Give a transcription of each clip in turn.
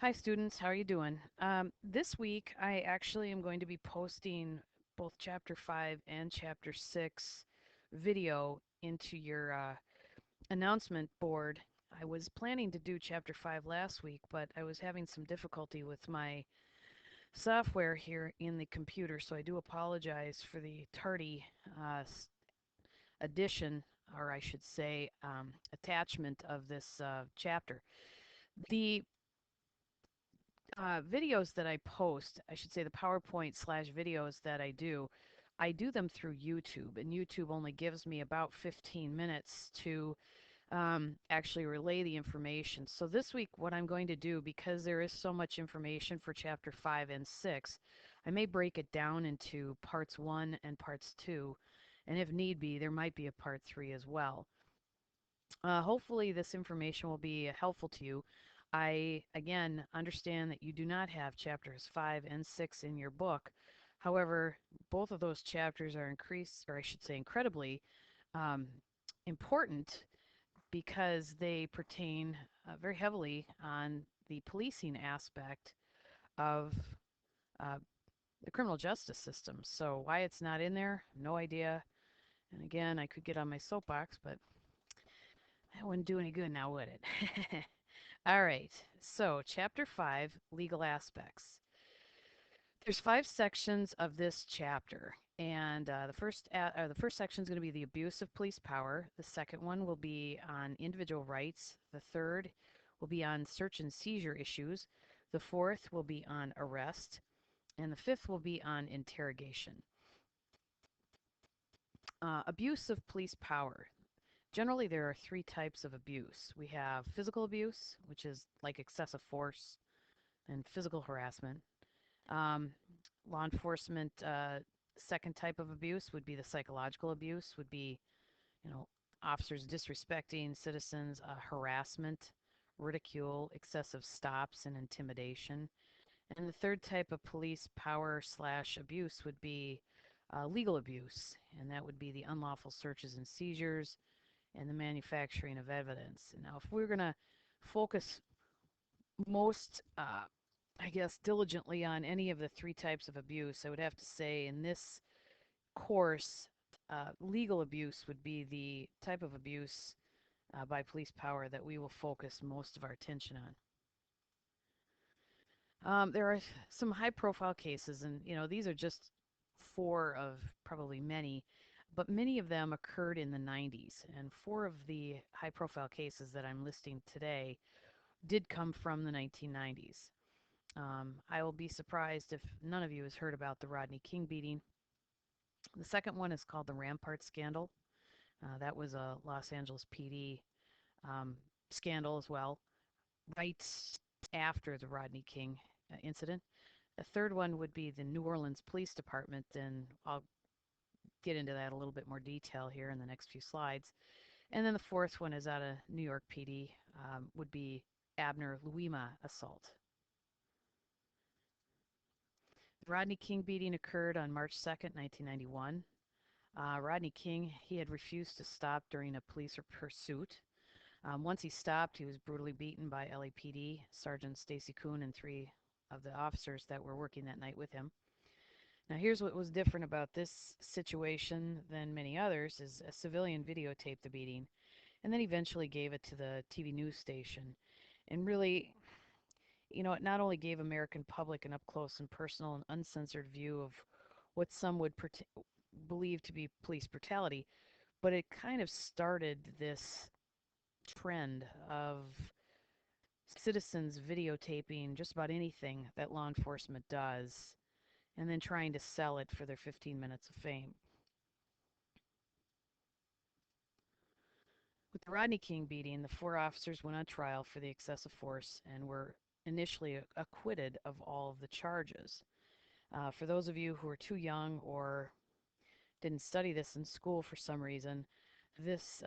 Hi students, how are you doing? This week I actually am going to be posting both Chapter 5 and Chapter 6 video into your announcement board. I was planning to do Chapter 5 last week, but I was having some difficulty with my software here in the computer, so I do apologize for the tardy addition, or I should say attachment of this chapter. The videos that I post, I should say the PowerPoint slash videos that I do them through YouTube, and YouTube only gives me about 15 minutes to actually relay the information. So this week, what I'm going to do, because there is so much information for Chapter 5 and 6, I may break it down into parts 1 and parts 2, and if need be, there might be a part 3 as well. Hopefully, this information will be helpful to you. I, again, understand that you do not have chapters 5 and 6 in your book. However, both of those chapters are or I should say, incredibly um, important because they pertain very heavily on the policing aspect of uh, the criminal justice system. So, why it's not in there, no idea. And again, I could get on my soapbox, but that wouldn't do any good now, would it? All right, so Chapter 5, Legal Aspects. There's 5 sections of this chapter, and the first section is going to be the abuse of police power. The second one will be on individual rights. The third will be on search and seizure issues. The fourth will be on arrest, and the fifth will be on interrogation. Abuse of police power. Generally, there are 3 types of abuse. We have physical abuse, which is like excessive force and physical harassment. Um, Law enforcement, second type of abuse would be the psychological abuse, would be, you know, officers disrespecting citizens, harassment, ridicule, excessive stops, and intimidation. And the third type of police power slash abuse would be legal abuse, and that would be the unlawful searches and seizures and the manufacturing of evidence. Now, if we're going to focus most, I guess, diligently on any of the 3 types of abuse, I would have to say in this course, legal abuse would be the type of abuse by police power that we will focus most of our attention on. There are some high-profile cases, and these are just 4 of probably many, but many of them occurred in the 90s, and 4 of the high-profile cases that I'm listing today did come from the 1990s. I will be surprised if none of you has heard about the Rodney King beating. The second one is called the Rampart Scandal. That was a Los Angeles PD um, scandal as well, right after the Rodney King incident. The third one would be the New Orleans Police Department, and I'll get into that a little bit more detail here in the next few slides. And then the fourth one is out of New York PD, would be Abner Louima assault. The Rodney King beating occurred on March 2nd, 1991. Rodney King, he had refused to stop during a police pursuit. Once he stopped, he was brutally beaten by LAPD Sergeant Stacy Kuhn and 3 of the officers that were working that night with him. Now, here's what was different about this situation than many others is a civilian videotaped the beating and then eventually gave it to the TV news station. And really, it not only gave American public an up-close and personal and uncensored view of what some would believe to be police brutality, but it kind of started this trend of citizens videotaping just about anything that law enforcement does and then trying to sell it for their 15 minutes of fame. With the Rodney King beating, the 4 officers went on trial for the excessive force and were initially acquitted of all of the charges. For those of you who are too young or didn't study this in school for some reason, this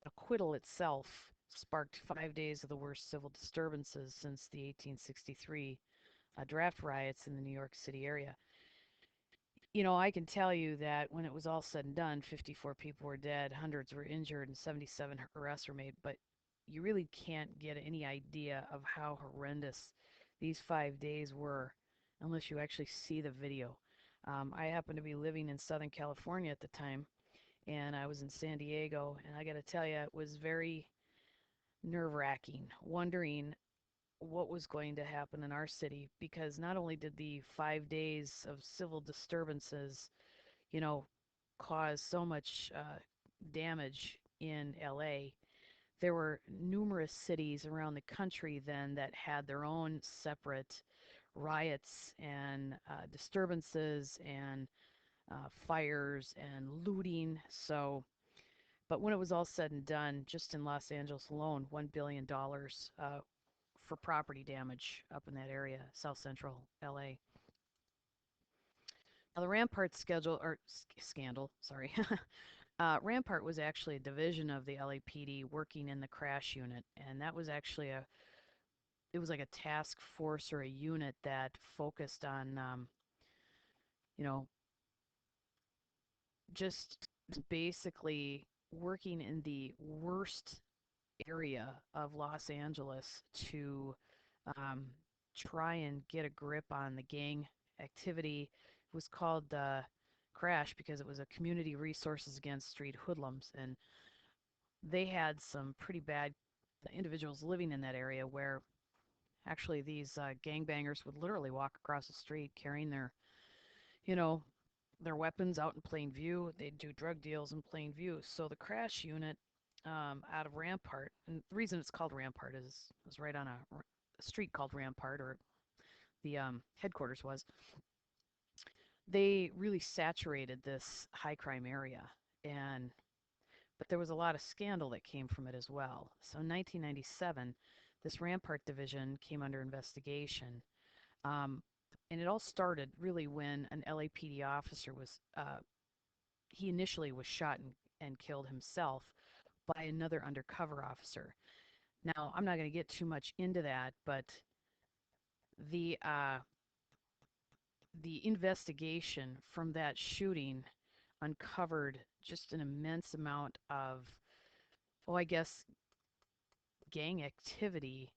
acquittal itself sparked 5 days of the worst civil disturbances since the 1863 draft riots in the New York City area. I can tell you that when it was all said and done, 54 people were dead, hundreds were injured, and 77 arrests were made, but you really can't get any idea of how horrendous these 5 days were, unless you actually see the video. I happened to be living in Southern California at the time, and I was in San Diego, and I got to tell you, it was very nerve-wracking, wondering what was going to happen in our city because not only did the 5 days of civil disturbances, you know, cause so much damage in LA, there were numerous cities around the country then that had their own separate riots and disturbances and fires and looting. So, but when it was all said and done, just in Los Angeles alone, $1 billion for property damage up in that area, South Central LA. Now, the Rampart schedule or scandal, sorry, Rampart was actually a division of the LAPD working in the crash unit, and that was actually it was like a task force or a unit that focused on, you know, just basically working in the worst area of Los Angeles to um, try and get a grip on the gang activity. It was called Crash because it was a community resources against street hoodlums, and they had some pretty bad individuals living in that area where actually these gangbangers would literally walk across the street carrying you know, their weapons out in plain view. They'd do drug deals in plain view. So the crash unit out of Rampart, and the reason it's called Rampart is it was right on a street called Rampart, or the headquarters was. They really saturated this high crime area, and but there was a lot of scandal that came from it as well. So in 1997, this Rampart division came under investigation. Um, and it all started really when an LAPD officer he initially was shot and killed himself by another undercover officer. Now, I'm not going to get too much into that, but the uh, the investigation from that shooting uncovered just an immense amount of, oh, I guess, gang activity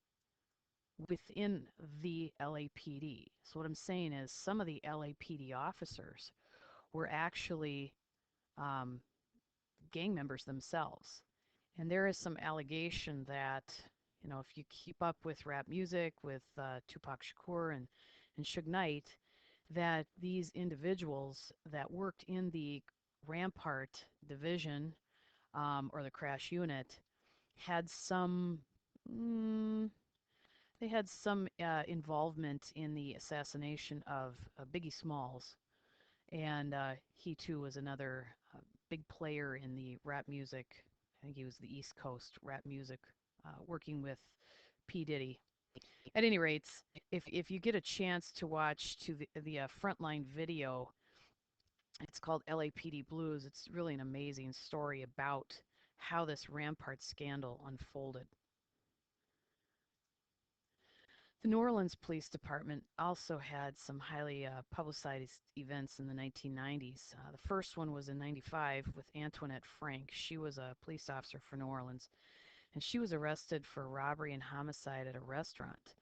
within the LAPD. So what I'm saying is some of the LAPD officers were actually um, gang members themselves. And there is some allegation that, if you keep up with rap music, with Tupac Shakur and Suge Knight, that these individuals that worked in the Rampart division or the crash unit had some, mm, they had some involvement in the assassination of Biggie Smalls, and he too was another big player in the rap music. I think he was the East Coast rap music, working with P Diddy. At any rate, if you get a chance to watch to the frontline video, it's called LAPD Blues. It's really an amazing story about how this Rampart scandal unfolded. The New Orleans Police Department also had some highly publicized events in the 1990s. The first one was in 95 with Antoinette Frank. She was a police officer for New Orleans, and she was arrested for robbery and homicide at a restaurant.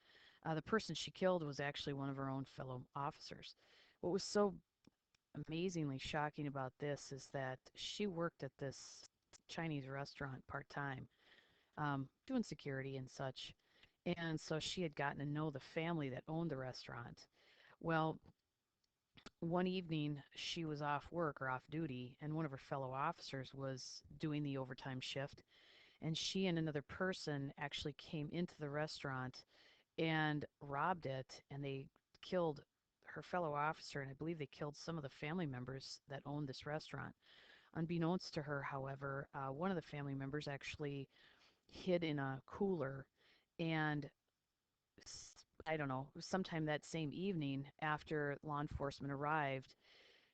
The person she killed was actually one of her own fellow officers. What was so amazingly shocking about this is that she worked at this Chinese restaurant part-time, doing security and such. And so she had gotten to know the family that owned the restaurant. Well, one evening she was off work or off duty, and one of her fellow officers was doing the overtime shift. And she and another person actually came into the restaurant and robbed it, and they killed her fellow officer, and I believe they killed some of the family members that owned this restaurant. Unbeknownst to her, however, one of the family members actually hid in a cooler, and I don't know, sometime that same evening after law enforcement arrived,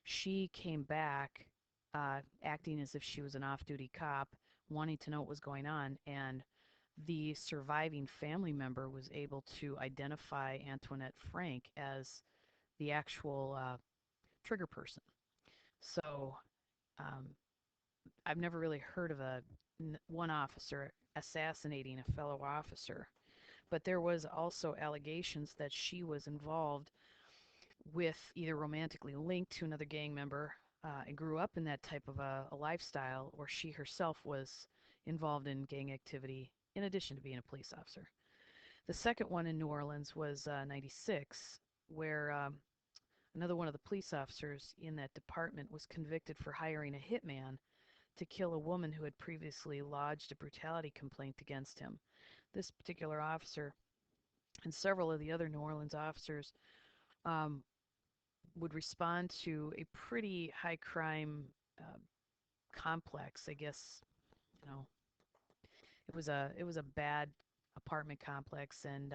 she came back acting as if she was an off duty cop, wanting to know what was going on. And the surviving family member was able to identify Antoinette Frank as the actual trigger person. So um, I've never really heard of one officer assassinating a fellow officer. But there was also allegations that she was involved with either romantically linked to another gang member and grew up in that type of a lifestyle, or she herself was involved in gang activity in addition to being a police officer. The second one in New Orleans was 96, where another one of the police officers in that department was convicted for hiring a hitman to kill a woman who had previously lodged a brutality complaint against him. This particular officer and several of the other New Orleans officers um, would respond to a pretty high crime uh, complex. I guess you know it was a bad apartment complex, and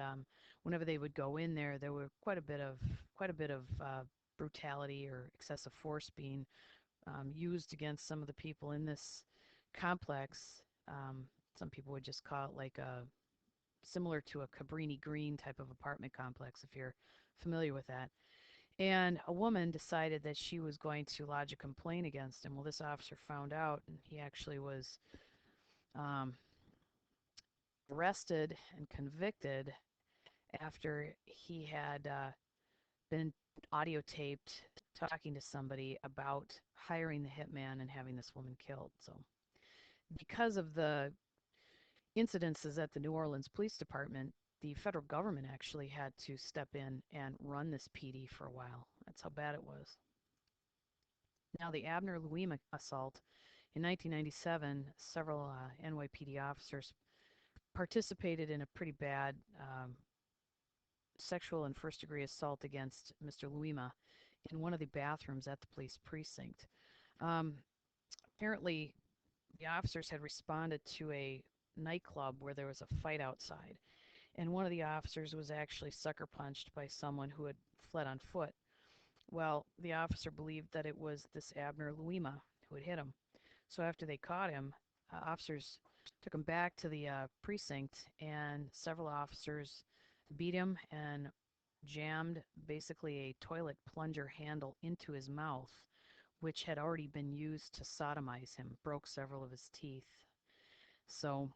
whenever they would go in there, there were quite a bit of brutality or excessive force being used against some of the people in this complex. Some people would just call it like a similar to a Cabrini Green type of apartment complex, if you're familiar with that. And a woman decided that she was going to lodge a complaint against him. Well, this officer found out, and he actually was um, arrested and convicted after he had been audio taped talking to somebody about hiring the hitman and having this woman killed. So, because of the incidences at the New Orleans Police Department, the federal government actually had to step in and run this PD for a while. That's how bad it was. Now, the Abner Louima assault in 1997, several NYPD officers participated in a pretty bad sexual and first degree assault against Mr. Louima in one of the bathrooms at the police precinct. Um, Apparently, the officers had responded to a nightclub where there was a fight outside, and one of the officers was actually sucker punched by someone who had fled on foot. Well, the officer believed that it was this Abner Louima who had hit him. So after they caught him, officers took him back to the precinct, and several officers beat him and jammed basically a toilet plunger handle into his mouth, which had already been used to sodomize him, broke several of his teeth. So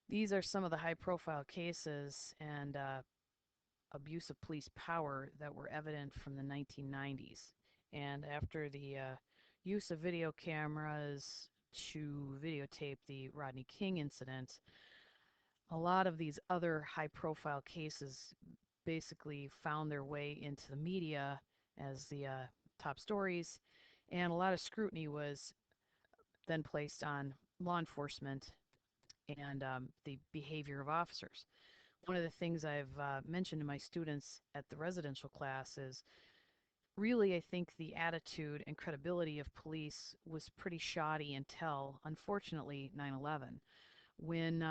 these are some of the high profile cases and abuse of police power that were evident from the 1990s. And after the use of video cameras to videotape the Rodney King incident, a lot of these other high profile cases basically found their way into the media as the top stories, and a lot of scrutiny was then placed on law enforcement and the behavior of officers. One of the things I've mentioned to my students at the residential class is really, I think the attitude and credibility of police was pretty shoddy until, unfortunately, 9/11, when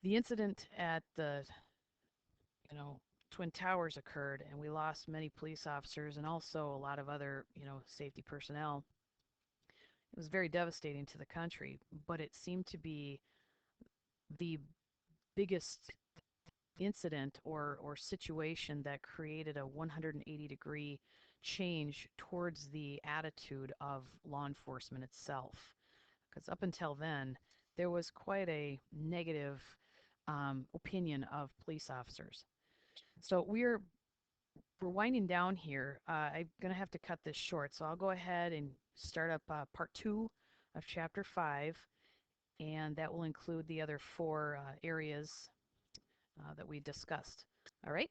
the incident at the you know Twin Towers occurred, and we lost many police officers and also a lot of other safety personnel. It was very devastating to the country, but it seemed to be the biggest incident or situation that created a 180-degree change towards the attitude of law enforcement itself. Because up until then, there was quite a negative opinion of police officers. So we're winding down here. I'm going to have to cut this short, so I'll go ahead and start up part two of chapter 5, and that will include the other four areas that we discussed. All right?